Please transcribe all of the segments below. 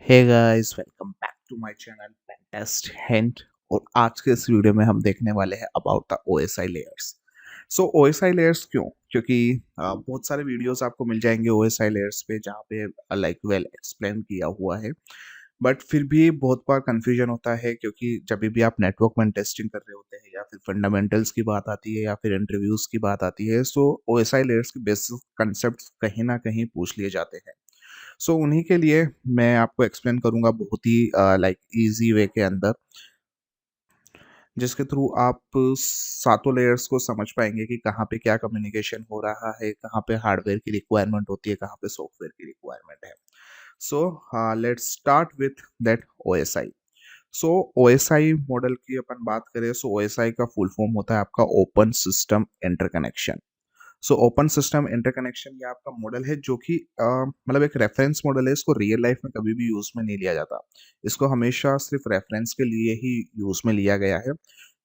Hey guys, welcome back to my channel pentest hint. और आज के इस वीडियो में हम देखने वाले हैं about the OSI layers. So OSI layers क्यों? क्योंकि बहुत सारे वीडियोस आपको मिल जाएंगे ओएसआई लेयर्स पे जहाँ पे लाइक वेल एक्सप्लेन किया हुआ है। बट फिर भी बहुत बार कंफ्यूजन होता है, क्योंकि जब भी आप नेटवर्क में टेस्टिंग कर रहे होते हैं या फिर फंडामेंटल्स की बात आती है या फिर इंटरव्यूज की बात आती है, सो ओएसआई लेयर्स के बेसिक कंसेप्ट कहीं ना कहीं पूछ लिए जाते हैं। सो उन्हीं के लिए मैं आपको एक्सप्लेन करूंगा बहुत ही लाइक इजी वे के अंदर, जिसके थ्रू आप सातों लेयर्स को समझ पाएंगे कि कहाँ पे क्या कम्युनिकेशन हो रहा है, कहाँ पे हार्डवेयर की रिक्वायरमेंट होती है, कहाँ पे सॉफ्टवेयर की रिक्वायरमेंट है। So let's start with that OSI. So OSI model की अपन बात करें, सो ओएसआई का फुल फॉर्म होता है आपका open system interconnection. So open system interconnection ये आपका मॉडल है जो कि मतलब एक रेफरेंस मॉडल है। इसको रियल लाइफ में कभी भी यूज में नहीं लिया जाता। इसको हमेशा सिर्फ रेफरेंस के लिए ही यूज में लिया गया है,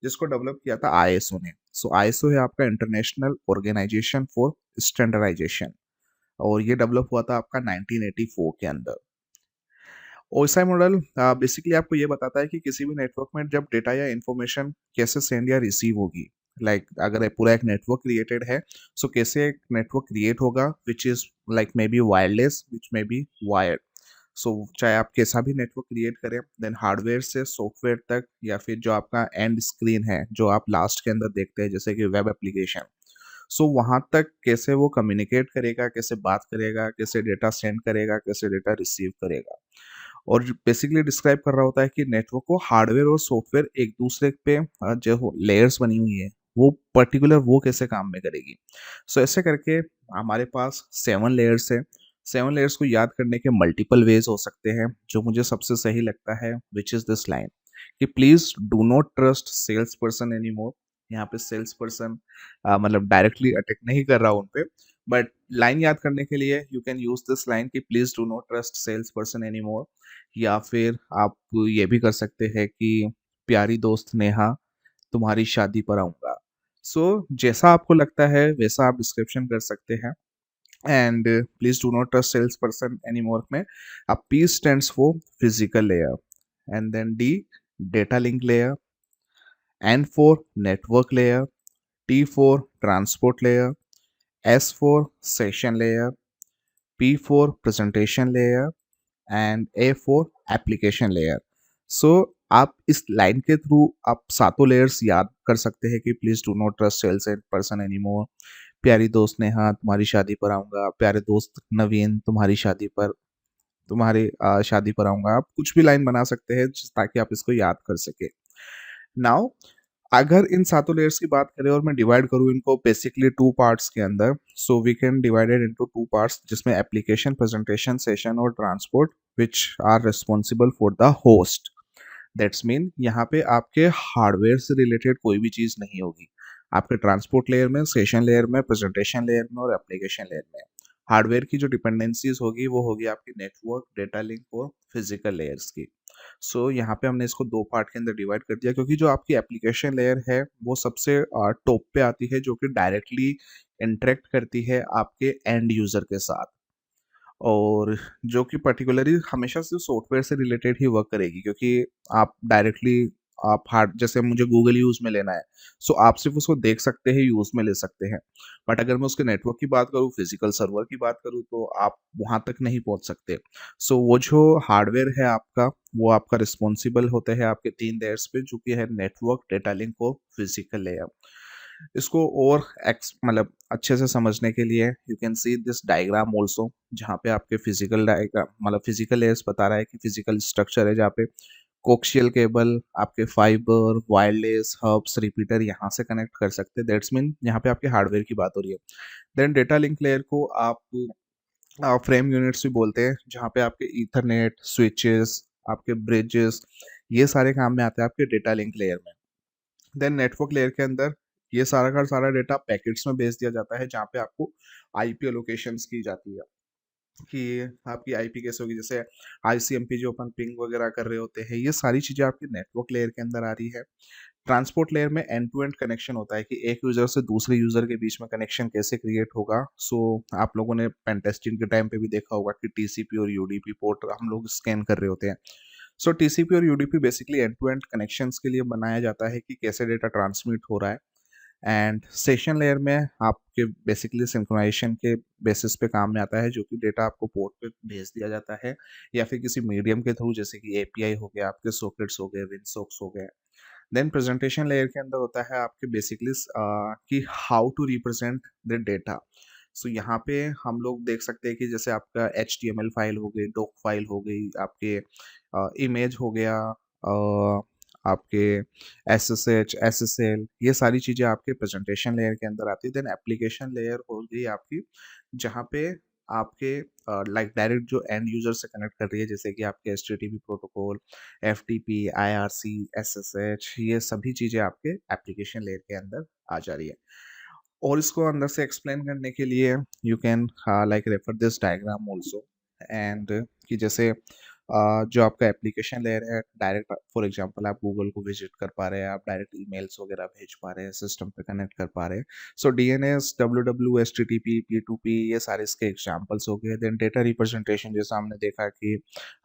जिसको डेवलप किया था आईएसओ ने। सो आईएसओ है आपका इंटरनेशनल ऑर्गेनाइजेशन फॉर स्टैंडर्डाइजेशन, और ये डेवलप हुआ था आपका 1984 के अंदर। ओएसआई मॉडल बेसिकली आपको ये बताता है कि किसी भी नेटवर्क में जब डेटा या इंफॉर्मेशन कैसे सेंड या रिसीव होगी। अगर पूरा एक नेटवर्क क्रिएटेड है, सो कैसे एक नेटवर्क क्रिएट होगा which is like may be wireless, which may be wired. So चाहे आप कैसा भी नेटवर्क क्रिएट करें, देन हार्डवेयर से सॉफ्टवेयर तक, या फिर जो आपका एंड स्क्रीन है जो आप लास्ट के अंदर देखते हैं जैसे कि वेब एप्लीकेशन, सो वहां तक कैसे वो कम्युनिकेट करेगा, कैसे बात करेगा, कैसे डेटा सेंड करेगा, कैसे डेटा रिसीव करेगा। और बेसिकली डिस्क्राइब कर रहा होता है कि नेटवर्क को हार्डवेयर और सॉफ्टवेयर एक दूसरे पे जो लेयर्स बनी हुई है वो पर्टिकुलर वो कैसे काम में करेगी। सो ऐसे करके हमारे पास 7 लेयर्स है। 7 लेयर्स को याद करने के मल्टीपल वेज हो सकते हैं। जो मुझे सबसे सही लगता है विच इज दिस लाइन, कि please do not trust sales person any more. यहाँ पे सेल्स पर्सन मतलब डायरेक्टली अटैक नहीं कर रहा हूँ उन पे, बट लाइन याद करने के लिए you can use this line कि please do not trust sales person any more. या फिर आप ये भी कर सकते हैं कि प्यारी दोस्त नेहा, तुम्हारी शादी पर आऊंगा। सो जैसा आपको लगता है वैसा आप डिस्क्रिप्शन कर सकते हैं। And please do not trust sales person any more में आप P stands for physical layer, and then D data link layer, N for network layer, T for transport layer, S for session layer, P for presentation layer and A for application layer। So आप इस line के through आप सातों layers याद कर सकते हैं कि please do not trust sales and person anymore, प्यारी दोस्त नेहा, तुम्हारी शादी पर आऊंगा, प्यारे दोस्त नवीन, तुम्हारी शादी पर, तुम्हारी शादी पर आऊंगा। आप कुछ भी लाइन बना सकते हैं ताकि आप इसको याद कर सके। नाउ अगर इन सातों लेयर्स की बात करें और मैं डिवाइड करूँ इनको बेसिकली टू पार्ट्स के अंदर, so we can divided into two parts, जिसमें एप्लीकेशन, प्रेजेंटेशन, सेशन और transport which are responsible for the host. That's mean यहाँ पे आपके हार्डवेयर से रिलेटेड कोई भी चीज़ नहीं होगी। आपके ट्रांसपोर्ट लेयर में, सेशन लेयर में, प्रेजेंटेशन लेयर में और एप्लीकेशन लेयर में हार्डवेयर की जो डिपेंडेंसीज होगी वो होगी आपकी नेटवर्क, डेटा लिंक और फिजिकल लेयर्स की। सो यहाँ पे हमने इसको दो पार्ट के अंदर डिवाइड कर दिया, क्योंकि जो आपकी एप्लीकेशन लेयर है वो सबसे टॉप पे आती है, जो कि डायरेक्टली इंटरेक्ट करती है आपके एंड यूजर के साथ, और जो कि पर्टिकुलरली हमेशा से सॉफ्टवेयर से रिलेटेड ही वर्क करेगी। क्योंकि आप डायरेक्टली आप हार्ड जैसे मुझे गूगल यूज में लेना है, सो आप सिर्फ उसको देख सकते हैं, यूज में ले सकते हैं। बट अगर मैं उसके नेटवर्क की बात करूँ, फिजिकल सर्वर की बात करूँ, तो आप वहां तक नहीं पहुंच सकते। सो वो जो हार्डवेयर है आपका, वो आपका रिस्पॉन्सिबल होते हैं आपके 3 लेयर्स पे, जो कि है नेटवर्क, डेटा लिंक और फिजिकल लेयर। इसको और एक्स मतलब अच्छे से समझने के लिए you can see this diagram also, जहाँ पे आपके फिजिकल डायग्राम मतलब फिजिकल लेयर्स बता रहा है कि फिजिकल स्ट्रक्चर है, जहाँ पे कोक्सियल केबल, आपके फाइबर, वायरलेस हब्स, रिपीटर यहाँ से कनेक्ट कर सकते हैं। दैट्स मीन यहाँ पे आपके हार्डवेयर की बात हो रही है। देन डेटा लिंक लेयर को आप फ्रेम यूनिट्स भी बोलते हैं, जहाँ पे आपके ईथरनेट, स्विचेस, आपके ब्रिजेस, ये सारे काम में आते हैं आपके डेटा लिंक लेयर में। देन नेटवर्क लेयर के अंदर ये सारा का सारा डेटा पैकेट्स में भेज दिया जाता है, जहाँ पे आपको आईपी लोकेशंस की जाती है कि आपकी आईपी कैसे होगी। जैसे आईसीएमपी जो अपन पिंग वगैरह कर रहे होते हैं, ये सारी चीजें आपकी नेटवर्क लेयर के अंदर आ रही है। ट्रांसपोर्ट लेयर में एंड टू एंड कनेक्शन होता है कि एक यूजर से दूसरे यूजर के बीच में कनेक्शन कैसे क्रिएट होगा। सो आप लोगों ने पेन टेस्टिंग के टाइम पे भी देखा होगा कि टीसीपी और यूडीपी पोर्ट हम लोग स्कैन कर रहे होते हैं। सो टीसीपी और UDP basically end to end connections के लिए बनाया जाता है कि कैसे डेटा ट्रांसमिट हो रहा है। एंड सेशन लेयर में आपके बेसिकली सिंक्रोनाइजेशन के बेसिस पे काम में आता है, जो कि डेटा आपको पोर्ट पे भेज दिया जाता है या फिर किसी मीडियम के थ्रू, जैसे कि एपीआई हो गया, आपके सॉकेट्स हो गए, विंडसॉक्स हो गए। देन प्रेजेंटेशन लेयर के अंदर होता है आपके बेसिकली कि how to represent the data. So यहाँ पे हम लोग देख सकते हैं कि जैसे आपका HTML फाइल हो गई, डॉक फाइल हो गई, आपके इमेज हो गया, आपके SSH SSL, ये सारी चीज़ें आपके प्रेजेंटेशन लेयर के अंदर आती है। देन एप्लीकेशन लेयर हो गई आपकी, जहाँ पे आपके लाइक डायरेक्ट जो एंड यूजर से कनेक्ट कर रही है, जैसे कि आपके HTTP protocol, FTP, IRC, SSH, ये सभी चीज़ें आपके एप्लीकेशन लेयर के अंदर आ जा रही है। और इसको अंदर से एक्सप्लेन करने के लिए you can like refer this diagram also. And कि जैसे जो आपका एप्लीकेशन लेयर है, डायरेक्ट फॉर एग्जांपल आप गूगल को विजिट कर पा रहे हैं, आप डायरेक्ट ईमेल्स वगैरह भेज पा रहे हैं, सिस्टम पे कनेक्ट कर पा रहे हैं। सो DNS, WW, HTTP, P2P, ये सारे इसके एग्जांपल्स हो गए। देन डेटा रिप्रेजेंटेशन, जैसा हमने देखा कि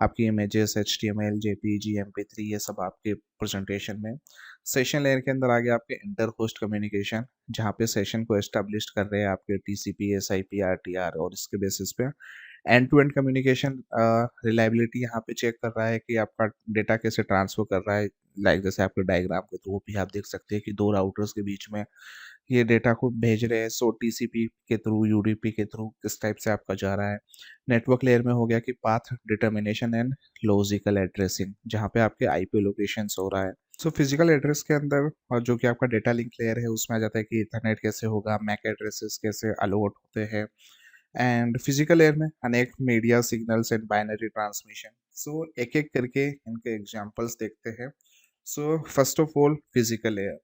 आपकी इमेजेस HTML, JPG, MP3, ये सब आपके प्रेजेंटेशन में। सेशन लेयर के अंदर आ गया आपके इंटर होस्ट कम्युनिकेशन, जहाँ पे सेशन को एस्टेब्लिश कर रहे हैं आपके TCP, SIP, RTR, और इसके बेसिस पे end to end communication reliability यहाँ पे चेक कर रहा है कि आपका डेटा कैसे ट्रांसफर कर रहा है। लाइक जैसे आपके डायग्राम के थ्रू भी आप देख सकते हैं कि दो राउटर्स के बीच में ये डेटा को भेज रहे हैं। सो TCP के थ्रू, UDP के थ्रू किस टाइप से आपका जा रहा है। नेटवर्क लेयर में हो गया कि path determination and logical addressing, जहाँ पे आपके IP लोकेशन हो रहा है। सो फिजिकल एड्रेस के अंदर, और जो कि आपका डेटा लिंक लेयर है, उसमें आ जाता है कि इथरनेट कैसे होगा, मैक एड्रेसेस कैसे अलॉट होते हैं। एंड फिजिकल लेयर में अनेक media signals and binary transmission. So एक एक करके इनके एग्जांपल्स देखते हैं। So first of all physical layer.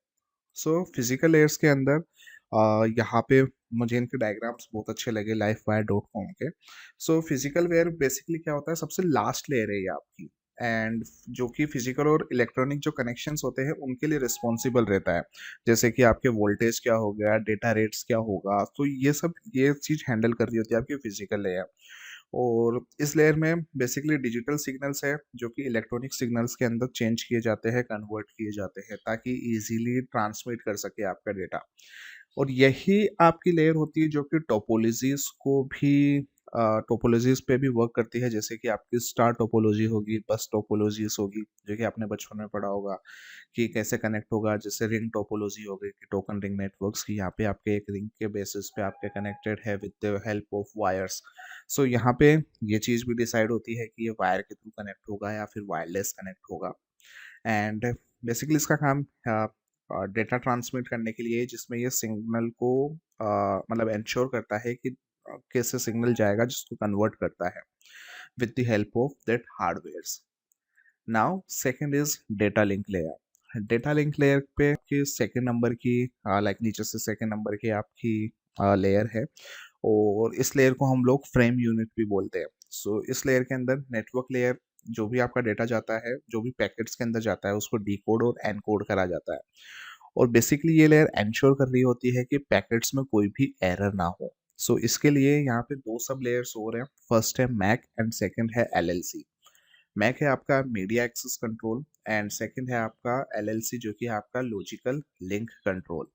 So physical layers के अंदर यहाँ पे मुझे इनके डायग्राम्स बहुत अच्छे लगे livewire.com के। सो फिजिकल वेयर बेसिकली क्या होता है, सबसे लास्ट लेयर है ये आपकी, एंड जो कि फिजिकल और इलेक्ट्रॉनिक जो कनेक्शंस होते हैं उनके लिए रिस्पॉन्सिबल रहता है। जैसे कि आपके वोल्टेज क्या हो गया, डेटा रेट्स क्या होगा, तो ये चीज़ हैंडल कर रही होती है आपकी फिजिकल लेयर। और इस लेयर में बेसिकली डिजिटल सिग्नल्स है जो कि इलेक्ट्रॉनिक सिग्नल्स के अंदर चेंज किए जाते हैं, कन्वर्ट किए जाते हैं, ताकि इजीली ट्रांसमिट कर सके आपका डेटा। और यही आपकी लेयर होती है जो कि टोपोलॉजीज को भी टोपोलॉजीज पे भी वर्क करती है। जैसे कि आपकी स्टार टोपोलॉजी होगी, बस टोपोलॉजीज होगी, जो कि आपने बचपन में पढ़ा होगा कि कैसे कनेक्ट होगा। जैसे रिंग टोपोलॉजी हो गई कि टोकन रिंग नेटवर्क्स की, यहाँ पे आपके एक रिंग के बेसिस पे आपके कनेक्टेड है with the help of wires. So यहाँ पे ये चीज़ भी डिसाइड होती है कि ये वायर के थ्रू कनेक्ट होगा या फिर वायरलेस कनेक्ट होगा। एंड बेसिकली इसका काम डेटा ट्रांसमिट करने के लिए है, जिसमें ये सिग्नल को मतलब इंश्योर करता है कि कैसे सिग्नल जाएगा, जिसको कन्वर्ट करता है with the help of that hardwares. Now second is data link layer. Data link layer पे की सेकंड नंबर की लाइक नीचे से सेकंड नंबर की आपकी लेयर है, और इस लेयर को हम लोग फ्रेम यूनिट भी बोलते हैं। सो इस लेयर के अंदर नेटवर्क लेयर, जो भी आपका डेटा जाता है, जो भी पैकेट्स के अंदर जाता है, उसको डिकोड और एनकोड करा जाता है। और बेसिकली ये लेयर इंश्योर कर रही होती है कि पैकेट्स में कोई भी एरर ना हो। सो इसके लिए यहाँ पे दो सब लेयर्स हो रहे हैं। फर्स्ट है मैक एंड सेकंड है LLC। मैक है आपका media access control, and second है आपका LLC, जो कि है आपका लॉजिकल लिंक कंट्रोल,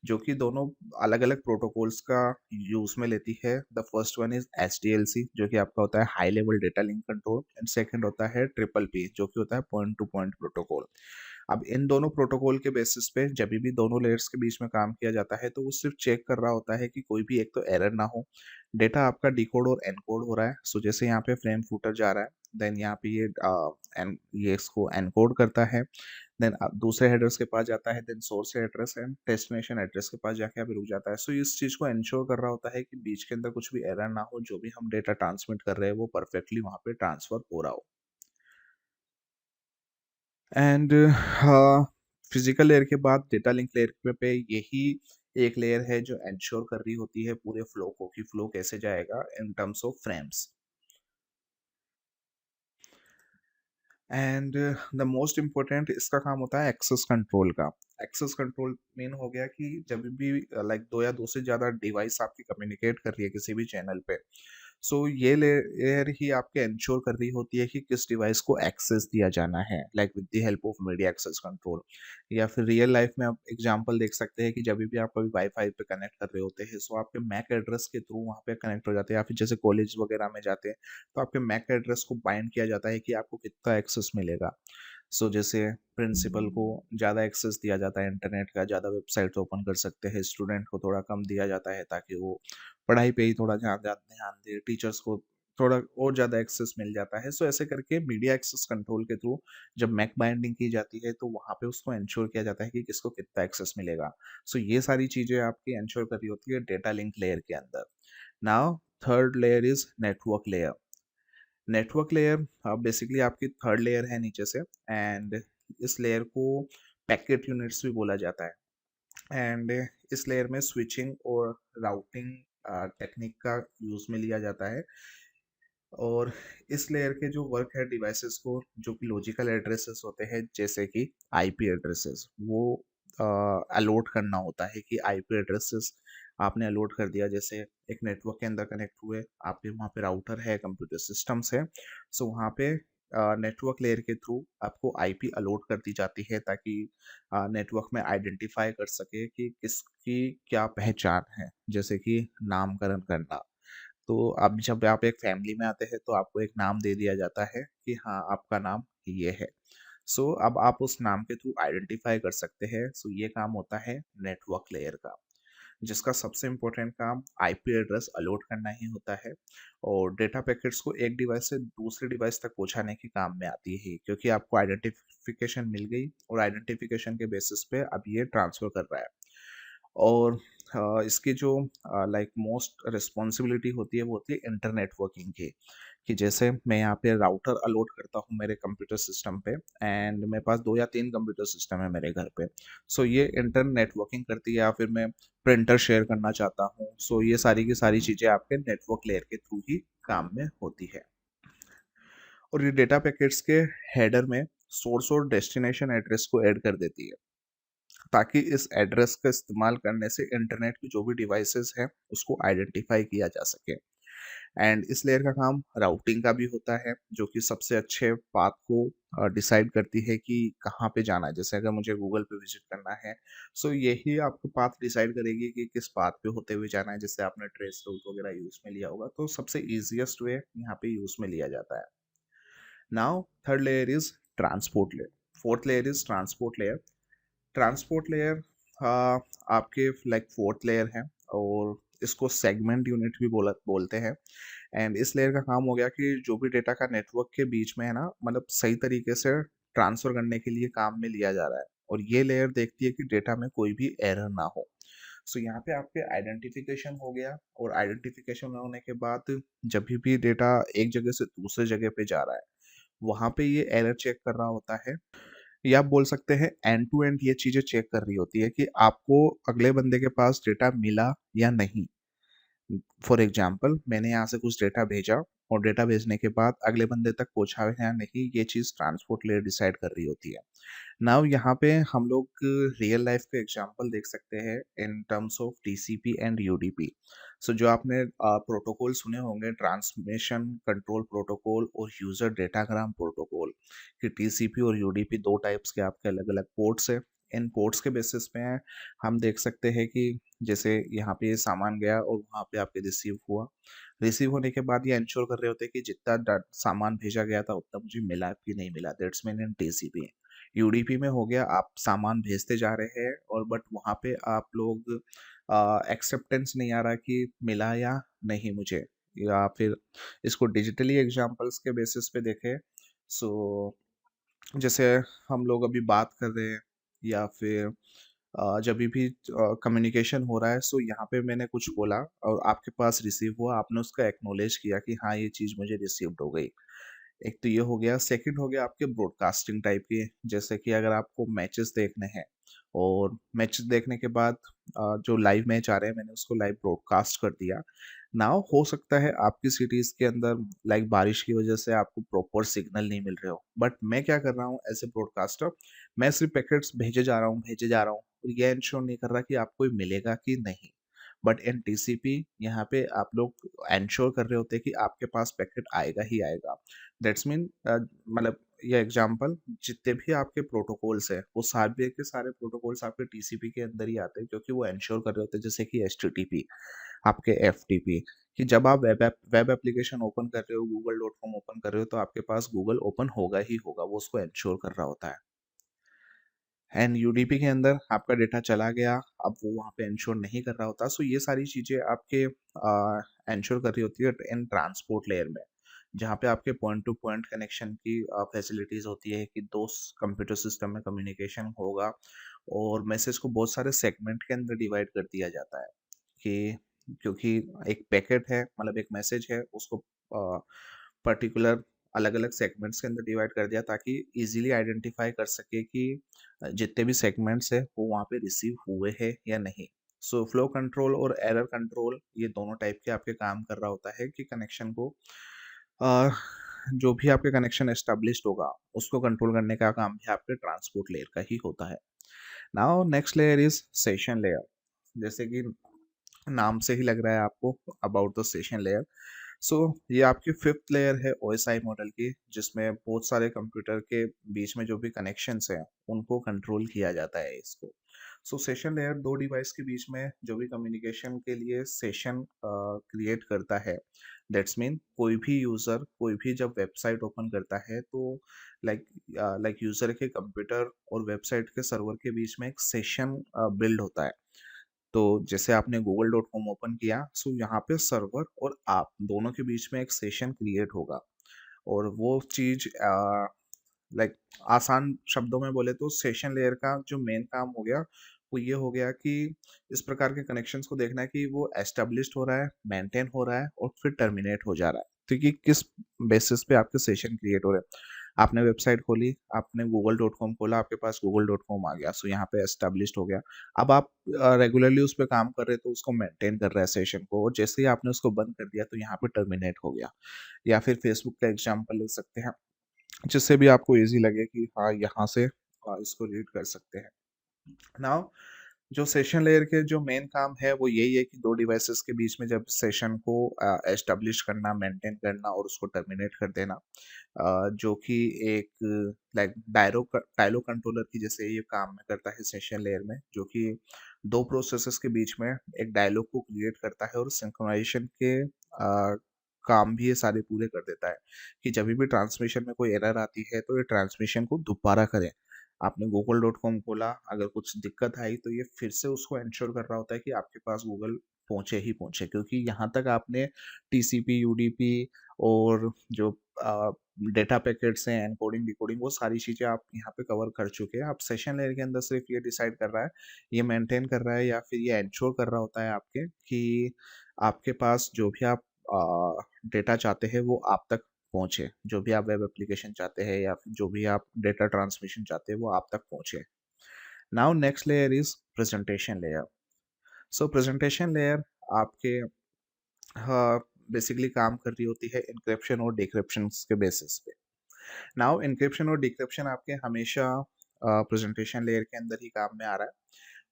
जो कि दोनों अलग अलग प्रोटोकॉल्स का यूज में लेती है। The first one is HDLC, जो कि आपका होता है high level data link control, and second होता है ट्रिपल P, जो कि होता है पॉइंट टू पॉइंट प्रोटोकॉल। अब इन दोनों प्रोटोकॉल के बेसिस पे जब भी दोनों लेयर्स के बीच में काम किया जाता है, तो वो सिर्फ चेक कर रहा होता है कि कोई भी एक तो एरर ना हो। डेटा आपका डिकोड और एनकोड हो रहा है। सो जैसे यहाँ पे फ्रेम फूटर जा रहा है, देन यहाँ पे ये इसको एनकोड करता है। देन दूसरे हेडर्स के पास जाता है, then source address and destination address के पास जाके अभी रुक जाता है। सो इस चीज़ को इंश्योर कर रहा होता है कि बीच के अंदर कुछ भी एरर ना हो, जो भी हम डेटा ट्रांसमिट कर रहे हैं वो परफेक्टली वहाँ पे ट्रांसफर हो रहा हो। एंड फिजिकल लेयर के बाद डेटा लिंक लेयर पे यही एक लेयर है जो इंश्योर कर रही होती है पूरे फ्लो को, कि फ्लो कैसे जाएगा इन terms of frames. And the most important इसका काम होता है एक्सेस कंट्रोल का। एक्सेस कंट्रोल मेन हो गया कि जब भी लाइक दो या दो से ज़्यादा डिवाइस आपकी कम्युनिकेट कर रही है किसी भी चैनल पे, सो ये लेयर ही आपके इंश्योर कर रही होती है कि किस डिवाइस को एक्सेस दिया जाना है, like with the help of media access control. या फिर रियल लाइफ में आप एग्जांपल देख सकते हैं कि जब भी आप कभी वाईफाई पे कनेक्ट कर रहे होते हैं, सो आपके मैक एड्रेस के थ्रू वहाँ पे कनेक्ट हो जाते हैं, या फिर जैसे कॉलेज वगैरह में जाते हैं तो आपके मैक एड्रेस को बाइंड किया जाता है कि आपको कितना एक्सेस मिलेगा। सो जैसे प्रिंसिपल को ज़्यादा एक्सेस दिया जाता है इंटरनेट का, ज़्यादा वेबसाइट ओपन कर सकते हैं, स्टूडेंट को थोड़ा कम दिया जाता है ताकि वो पढ़ाई पे ही थोड़ा ज़्यादा ध्यान दे, टीचर्स को थोड़ा और ज़्यादा एक्सेस मिल जाता है। सो ऐसे करके मीडिया एक्सेस कंट्रोल के थ्रू जब मैक बाइंडिंग की जाती है तो वहाँ पे उसको इंश्योर किया जाता है कि किसको कितना एक्सेस मिलेगा। सो ये सारी चीज़ें आपकी इंश्योर कर रही होती है डेटा लिंक लेयर के अंदर। Now third layer is network layer. Network layer basically आपकी थर्ड लेयर है नीचे से, एंड इस लेयर को पैकेट यूनिट्स भी बोला जाता है। एंड इस लेयर में स्विचिंग और राउटिंग टेक्निक का यूज में लिया जाता है। और इस लेयर के जो वर्क है डिवाइसेस को, जो कि लॉजिकल एड्रेसेस होते हैं जैसे कि आईपी एड्रेसेस, वो अलॉट करना होता है कि आईपी एड्रेसेस आपने अलॉट कर दिया, जैसे एक नेटवर्क के अंदर कनेक्ट हुए, आपके वहाँ पे राउटर है, कंप्यूटर सिस्टम्स है। सो वहाँ पे नेटवर्क लेयर के थ्रू आपको आईपी अलॉट कर दी जाती है ताकि नेटवर्क में आइडेंटिफाई कर सके कि किसकी क्या पहचान है, जैसे कि नामकरण करना। तो अब जब आप एक फैमिली में आते हैं तो आपको एक नाम दे दिया जाता है कि हाँ आपका नाम ये है। सो अब आप उस नाम के थ्रू आइडेंटिफाई कर सकते हैं। सो ये काम होता है नेटवर्क लेयर का, जिसका सबसे इम्पोर्टेंट काम आईपी एड्रेस अलॉट करना ही होता है, और डेटा पैकेट्स को एक डिवाइस से दूसरे डिवाइस तक पहुंचाने के काम में आती है, क्योंकि आपको आइडेंटिफिकेशन मिल गई और आइडेंटिफिकेशन के बेसिस पे अब ये ट्रांसफर कर रहा है। और इसकी जो लाइक मोस्ट रिस्पॉन्सिबिलिटी होती है वो होती है इंटर नेटवर्किंग की, कि जैसे मैं यहाँ पे राउटर अलॉट करता हूँ मेरे कंप्यूटर सिस्टम पे, एंड मेरे पास दो या तीन कंप्यूटर सिस्टम है मेरे घर पे। सो ये इंटर नेटवर्किंग करती है, या फिर मैं प्रिंटर शेयर करना चाहता हूँ, सो ये सारी की सारी चीज़ें आपके नेटवर्क लेयर के थ्रू ही काम में होती है। और ये डेटा पैकेट्स के हेडर में सोर्स और डेस्टिनेशन एड्रेस को ऐड कर देती है, ताकि इस एड्रेस का इस्तेमाल करने से इंटरनेट की जो भी डिवाइसेस हैं उसको आइडेंटिफाई किया जा सके। एंड इस लेयर का काम राउटिंग का भी होता है, जो कि सबसे अच्छे पाथ को डिसाइड करती है कि कहाँ पे जाना है। जैसे अगर मुझे गूगल पे विजिट करना है, सो यही आपको पाथ डिसाइड करेगी कि किस पाथ पे होते हुए जाना है। जैसे आपने ट्रेस रूट वगैरह यूज में लिया होगा, तो सबसे इजीएस्ट वे यहाँ पे यूज में लिया जाता है। Now third layer is transport layer. Fourth layer is transport layer. Transport layer आपके लाइक फोर्थ लेयर है, और इसको सेगमेंट यूनिट भी बोलते हैं। एंड इस लेयर का काम हो गया कि जो भी डेटा का नेटवर्क के बीच में है ना, मतलब सही तरीके से ट्रांसफर करने के लिए काम में लिया जा रहा है, और ये लेयर देखती है कि डेटा में कोई भी एरर ना हो। सो यहाँ पे आपके आइडेंटिफिकेशन हो गया, और आइडेंटिफिकेशन होने के बाद जब भी डेटा एक जगह से दूसरे जगह पे जा रहा है, वहाँ पे ये एरर चेक कर रहा होता है, या आप बोल सकते हैं एंड टू एंड ये चीजें चेक कर रही होती है कि आपको अगले बंदे के पास डेटा मिला या नहीं। फॉर एग्जाम्पल, मैंने यहाँ से कुछ डेटा भेजा, और डेटा भेजने के बाद अगले बंदे तक पहुंचा है या नहीं, ये चीज़ ट्रांसपोर्ट लेयर डिसाइड कर रही होती है। नाउ यहाँ पे हम लोग रियल लाइफ के एग्जांपल देख सकते हैं in terms of TCP and UDP. So जो आपने प्रोटोकॉल सुने होंगे, ट्रांसमिशन कंट्रोल प्रोटोकॉल और यूजर डेटाग्राम प्रोटोकॉल, कि टीसीपी और यूडीपी दो टाइप्स के आपके अलग अलग पोर्ट्स है। इन पोर्ट्स के बेसिस पे हम देख सकते हैं कि जैसे यहाँ पे ये सामान गया और वहाँ पे आपके रिसीव हुआ। रिसीव होने के बाद ये इंश्योर कर रहे होते हैं कि जितना सामान भेजा गया था उतना मुझे मिला कि नहीं मिला। That's mean in TCP. UDP में हो गया, आप सामान भेजते जा रहे हैं और बट वहाँ पे आप लोग एक्सेप्टेंस नहीं आ रहा कि मिला या नहीं मुझे। या फिर इसको डिजिटली एग्जांपल्स के बेसिस पे देखें, सो जैसे हम लोग अभी बात कर रहे हैं, या फिर जब भी कम्युनिकेशन हो रहा है, सो यहाँ पे मैंने कुछ बोला और आपके पास रिसीव हुआ, आपने उसका एक्नॉलेज किया कि हाँ ये चीज़ मुझे रिसीव्ड हो गई। एक तो ये हो गया। सेकंड हो गया आपके ब्रॉडकास्टिंग टाइप के, जैसे कि अगर आपको मैचेस देखने हैं, और मैचेस देखने के बाद जो लाइव मैच आ रहे हैं मैंने उसको लाइव ब्रॉडकास्ट कर दिया, नाउ हो सकता है आपकी सिटीज़ के अंदर लाइक बारिश की वजह से आपको प्रॉपर सिग्नल नहीं मिल रहे हो, बट मैं क्या कर रहा हूँ एज ए ब्रॉडकास्टर, मैं सिर्फ पैकेट्स भेजे जा रहा हूँ और ये इंश्योर नहीं कर रहा कि आपको ये मिलेगा कि नहीं। बट इन टीसीपी यहाँ पे आप लोग इंश्योर कर रहे होते हैं कि आपके पास पैकेट आएगा ही आएगा। दैट्स मीन मतलब ये एग्जांपल, जितने भी आपके प्रोटोकॉल्स है वो सारे के सारे प्रोटोकॉल्स आपके टीसीपी के अंदर ही आते हैं, क्योंकि वो इंश्योर कर रहे होते हैं, जैसे कि एचटीटीपी, आपके एफटीपी, कि जब आप वेब एप्लीकेशन ओपन कर रहे हो, google.com ओपन कर रहे हो, तो आपके पास गूगल ओपन होगा ही होगा, वो उसको इंश्योर कर रहा होता है। एंड यूडीपी के अंदर आपका डेटा चला गया, अब वो वहाँ पे इंश्योर नहीं कर रहा होता। सो ये सारी चीज़ें आपके इंश्योर कर रही होती है इन ट्रांसपोर्ट लेयर में, जहाँ पे आपके पॉइंट टू पॉइंट कनेक्शन की फैसिलिटीज़ होती है कि दो कंप्यूटर सिस्टम में कम्युनिकेशन होगा, और मैसेज को बहुत सारे सेगमेंट के अंदर डिवाइड कर दिया जाता है कि, क्योंकि एक पैकेट है मतलब एक मैसेज है, उसको पर्टिकुलर अलग अलग सेगमेंट्स के अंदर डिवाइड कर दिया ताकि इजीली आइडेंटिफाई कर सके कि जितने भी सेगमेंट्स है वो वहाँ पे रिसीव हुए हैं या नहीं। सो फ्लो कंट्रोल और एरर कंट्रोल ये दोनों टाइप के आपके काम कर रहा होता है कि कनेक्शन को अ, जो भी आपके कनेक्शन एस्टेब्लिश्ड होगा उसको कंट्रोल करने का काम भी आपके ट्रांसपोर्ट लेयर का ही होता है। Now next layer is session layer. जैसे कि नाम से ही लग रहा है आपको अबाउट द सेशन लेयर। सो ये आपकी फिफ्थ लेयर है ओएसआई मॉडल की, जिसमें बहुत सारे कंप्यूटर के बीच में जो भी कनेक्शंस हैं उनको कंट्रोल किया जाता है इसको। सो सेशन लेयर दो डिवाइस के बीच में जो भी कम्युनिकेशन के लिए सेशन क्रिएट करता है। दैट्स मीन कोई भी यूज़र कोई भी जब वेबसाइट ओपन करता है तो लाइक लाइक यूज़र के कंप्यूटर और वेबसाइट के सर्वर के बीच में एक सेशन बिल्ड होता है। तो जैसे आपने google.com ओपन किया, सो यहाँ पे सर्वर और आप दोनों के बीच में एक सेशन क्रिएट होगा, और वो चीज़ लाइक आसान शब्दों में बोले तो सेशन लेयर का जो मेन काम हो गया वो ये हो गया कि इस प्रकार के कनेक्शंस को देखना है कि वो एस्टेब्लिश्ड हो रहा है, मेंटेन हो रहा है और फिर टर्मिनेट हो जा रहा है, तो कि किस बेसिस पे आपके सेशन क्रिएट हो रहे हैं। आपने वेबसाइट खोली, आपने google.com खोला, आपके पास google.com आ गया, सो यहाँ पे एस्टेब्लिश्ड हो गया। अब आप रेगुलरली उस पर काम कर रहे हैं तो उसको मेंटेन कर रहा है सेशन को, और जैसे ही आपने उसको बंद कर दिया तो यहाँ पे टर्मिनेट हो गया। या फिर फेसबुक का एग्जांपल ले सकते हैं, जिससे भी आपको इजी लगे कि हाँ यहाँ से इसको रीड कर सकते हैं। नाउ जो सेशन लेयर के जो मेन काम है वो यही है कि दो डिवाइसेस के बीच में जब सेशन को एस्टेब्लिश करना, मेंटेन करना और उसको टर्मिनेट कर देना, जो कि एक लाइक डायलो कंट्रोलर की जैसे ये काम में करता है सेशन लेयर में, जो कि दो प्रोसेसेस के बीच में एक डायलॉग को क्रिएट करता है और सिंक्रोनाइजेशन के काम भी ये सारे पूरे कर देता है कि जब भी ट्रांसमिशन में कोई एरर आती है तो ये ट्रांसमिशन को दोबारा करें। आपने google.com खोला, अगर कुछ दिक्कत आई तो ये फिर से उसको इंश्योर कर रहा होता है कि आपके पास गूगल पहुंचे ही पहुंचे, क्योंकि यहाँ तक आपने टीसीपी, यूडीपी और जो डेटा पैकेट्स हैं, एनकोडिंग डिकोडिंग, वो सारी चीज़ें आप यहाँ पे कवर कर चुके हैं। आप सेशन लेयर के अंदर सिर्फ ये डिसाइड कर रहा है, ये मेंटेन कर रहा है या फिर ये इंश्योर कर रहा होता है आपके कि आपके पास जो भी आप डेटा चाहते हैं वो आप तक पहुँचे, जो भी आप वेब एप्लीकेशन चाहते हैं या फिर जो भी आप डेटा ट्रांसमिशन चाहते हैं वो आप तक पहुँचे। Now next layer is presentation layer. So presentation layer आपके हाँ बेसिकली काम कर रही होती है इंक्रिप्शन और डिक्रिप्शन के बेसिस पे। नाउ इंक्रिप्शन और डिक्रिप्शन आपके हमेशा प्रेजेंटेशन लेयर के अंदर ही काम में आ रहा है,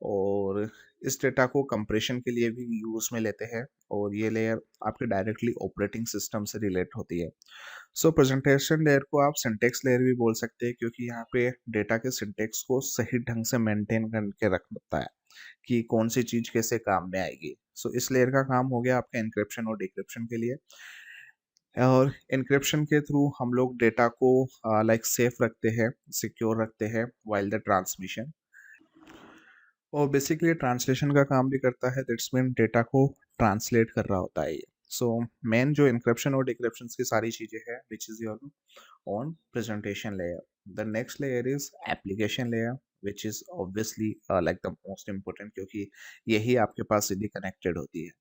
और इस डेटा को कंप्रेशन के लिए भी यूज में लेते हैं, और ये लेयर आपके डायरेक्टली ऑपरेटिंग सिस्टम से रिलेट होती है। सो प्रेजेंटेशन लेयर को आप सिंटेक्स लेयर भी बोल सकते हैं, क्योंकि यहाँ पे डेटा के सिंटेक्स को सही ढंग से मेंटेन करके रखता है कि कौन सी चीज कैसे काम में आएगी। सो इस लेयर का काम हो गया आपका एन्क्रिप्शन और डिक्रिप्शन के लिए, और एन्क्रिप्शन के थ्रू हम लोग डेटा को लाइक सेफ रखते हैं, सिक्योर रखते हैं वाइल द ट्रांसमिशन, और बेसिकली ट्रांसलेशन का काम भी करता है। दैट्स मीन डेटा को ट्रांसलेट कर रहा होता है ये। सो मेन जो इंक्रिप्शन और डिक्रिप्शन की सारी चीज़ें हैं which is your on presentation layer. The next layer is application layer, which is obviously like the most important, क्योंकि यही आपके पास सीधी कनेक्टेड होती है।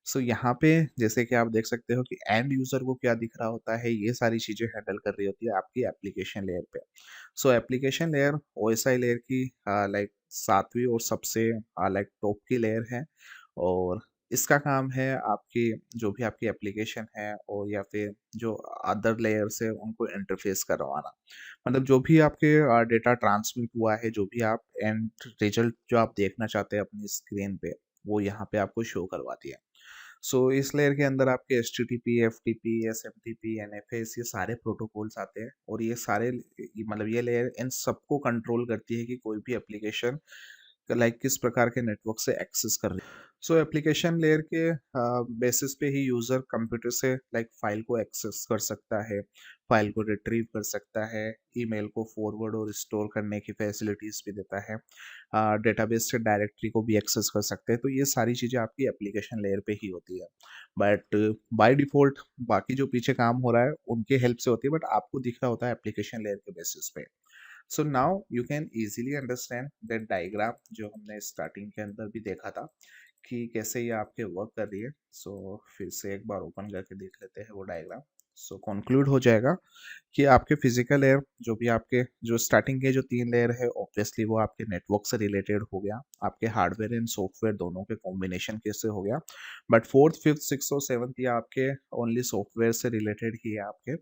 सो यहाँ पे जैसे कि आप देख सकते हो कि एंड यूजर को क्या दिख रहा होता है, ये सारी चीजें हैंडल कर रही होती है आपकी एप्लीकेशन लेयर पे। सो एप्लीकेशन लेयर ओएसआई लेयर की लाइक सातवीं और सबसे लाइक टॉप की लेयर है, और इसका काम है आपकी जो भी आपकी एप्लीकेशन है और या फिर जो अदर लेयर्स है उनको इंटरफेस करवाना। मतलब जो भी आपके डेटा ट्रांसमिट हुआ है, जो भी आप एंड रिजल्ट जो आप देखना चाहते हैं अपनी स्क्रीन पे, वो यहाँ पे आपको शो करवाती है। सो इस लेयर के अंदर आपके एचटीटीपी, एफटीपी, एसएमटीपी, एनएफएस ये सारे प्रोटोकॉल्स आते हैं और ये सारे मतलब ये लेयर इन सबको कंट्रोल करती है कि कोई भी एप्लीकेशन लाइक किस प्रकार के नेटवर्क से एक्सेस कर रही है। सो एप्लीकेशन लेयर के बेसिस पे ही यूज़र कंप्यूटर से लाइक फाइल को एक्सेस कर सकता है, फाइल को रिट्रीव कर सकता है, ईमेल को फॉरवर्ड और स्टोर करने की फैसिलिटीज़ भी देता है, डेटाबेस से डायरेक्टरी को भी एक्सेस कर सकते हैं। तो ये सारी चीज़ें आपकी एप्लीकेशन लेयर पे ही होती है। बट बाय डिफ़ॉल्ट बाकी जो पीछे काम हो रहा है उनके हेल्प से होती है, बट आपको दिख रहा होता है एप्लीकेशन लेयर के बेसिस पे। So now you can easily understand that diagram जो हमने स्टार्टिंग के अंदर भी देखा था कि कैसे ये आपके वर्क कर रही है। सो फिर से एक बार ओपन करके देख लेते हैं वो डायग्राम। सो कंक्लूड हो जाएगा कि आपके फिजिकल लेयर जो भी आपके जो स्टार्टिंग के जो 3 लेयर है ऑब्वियसली वो आपके नेटवर्क से रिलेटेड हो गया, आपके हार्डवेयर एंड सॉफ्टवेयर दोनों के कॉम्बिनेशन के से हो गया। बट 4th 5th 6th और 7th ये आपके ओनली सॉफ्टवेयर से रिलेटेड ही है आपके।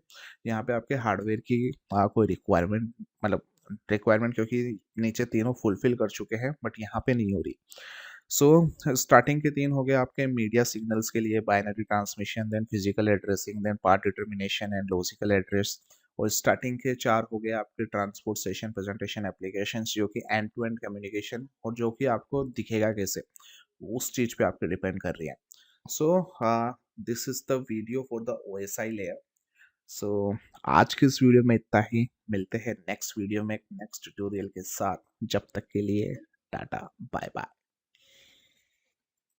यहाँ पे आपके हार्डवेयर की कोई रिक्वायरमेंट मतलब रिक्वायरमेंट क्योंकि नीचे तीनों फुलफिल कर चुके हैं बट यहाँ पे नहीं हो रही। सो स्टार्टिंग के 3 हो गए आपके मीडिया सिग्नल्स के लिए, binary transmission, then physical addressing, then part determination and logical address. और स्टार्टिंग के 4 हो गए आपके ट्रांसपोर्ट सेशन प्रेजेंटेशन एप्लीकेशंस जो कि एंड टू एंड कम्युनिकेशन और जो कि आपको दिखेगा कैसे उस चीज पे आपके डिपेंड कर रही है। So this is the video for the OSI layer. So आज की इस वीडियो में इतना ही। मिलते हैं नेक्स्ट वीडियो में नेक्स्ट ट्यूटोरियल के साथ। जब तक के लिए टाटा बाय बाय।